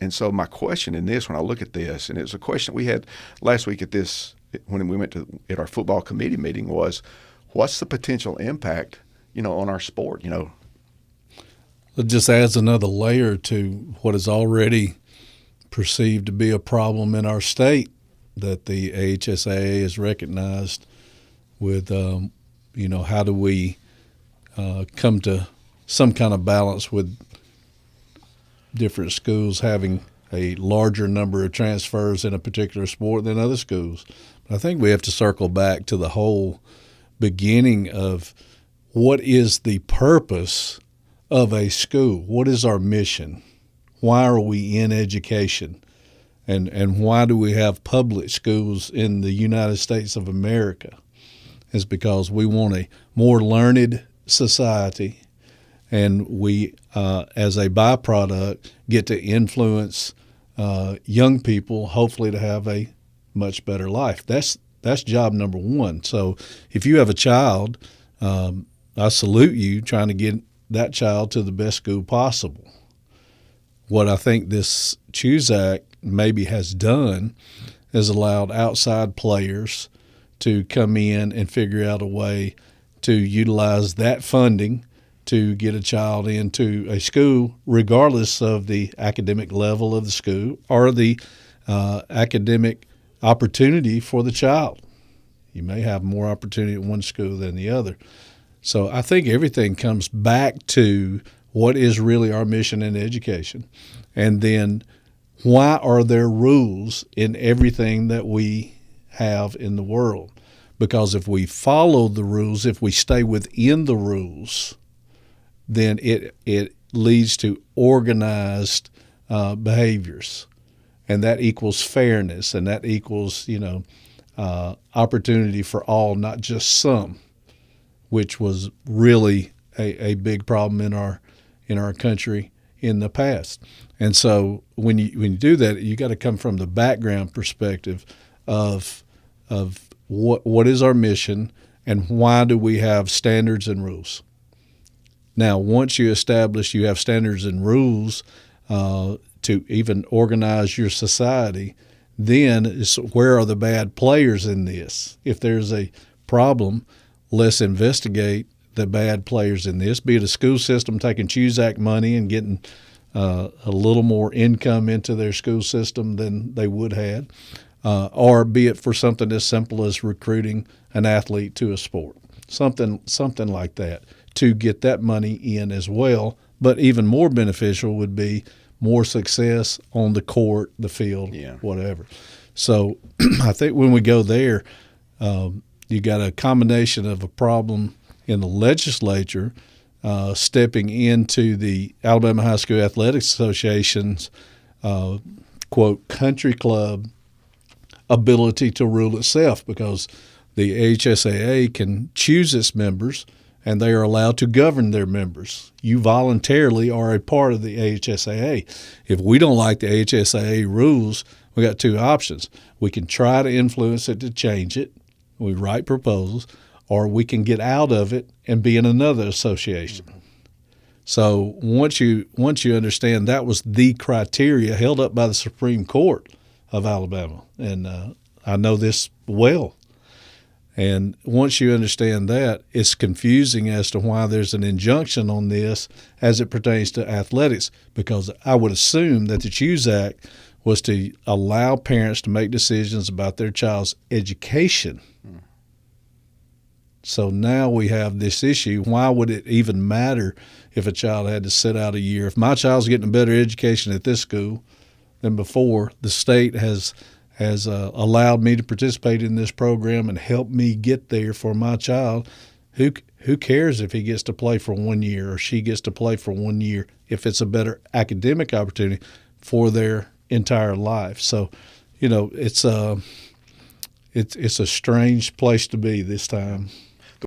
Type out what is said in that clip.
And so my question in this, when I look at this, and it was a question we had last week when we went at our football committee meeting, was what's the potential impact, on our sport, It just adds another layer to what is already perceived to be a problem in our state that the AHSAA has recognized with, how do we come to some kind of balance with different schools having a larger number of transfers in a particular sport than other schools. But I think we have to circle back to the whole beginning of what is the purpose of a school? What is our mission? Why are we in education? And why do we have public schools in the United States of America? It's because we want a more learned society, and we, as a byproduct, get to influence young people, hopefully to have a much better life. That's job number one. So if you have a child, I salute you trying to get that child to the best school possible. What I think this Choose Act maybe has done is allowed outside players to come in and figure out a way to utilize that funding to get a child into a school, regardless of the academic level of the school or the academic opportunity for the child. You may have more opportunity at one school than the other. So I think everything comes back to what is really our mission in education. And then why are there rules in everything that we have in the world? Because if we follow the rules, if we stay within the rules, then it leads to organized behaviors. And that equals fairness, and that equals, opportunity for all, not just some, which was really a big problem in our country in the past. And so when you do that, you got to come from the background perspective of what is our mission and why do we have standards and rules. Now, once you establish you have standards and rules to even organize your society, then it's where are the bad players in this? If there's a problem, let's investigate the bad players in this, be it a school system taking Choose Act money and getting a little more income into their school system than they would have, or be it for something as simple as recruiting an athlete to a sport, something like that, to get that money in as well. But even more beneficial would be more success on the court, the field, whatever. So I think when we go there, you got a combination of a problem in the legislature stepping into the Alabama High School Athletics Association's, quote, country club ability to rule itself, because the AHSAA can choose its members and they are allowed to govern their members. You voluntarily are a part of the AHSAA. If we don't like the AHSAA rules, we got two options. We can try to influence it to change it. We write proposals, or we can get out of it and be in another association. So once you understand that was the criteria held up by the Supreme Court of Alabama, and I know this well. And once you understand that, it's confusing as to why there's an injunction on this as it pertains to athletics, because I would assume that the Choose Act was to allow parents to make decisions about their child's education. So now we have this issue. Why would it even matter if a child had to sit out a year? If my child's getting a better education at this school than before, the state has allowed me to participate in this program and help me get there for my child. Who cares if he gets to play for 1 year or she gets to play for 1 year if it's a better academic opportunity for their entire life? So, it's a strange place to be this time.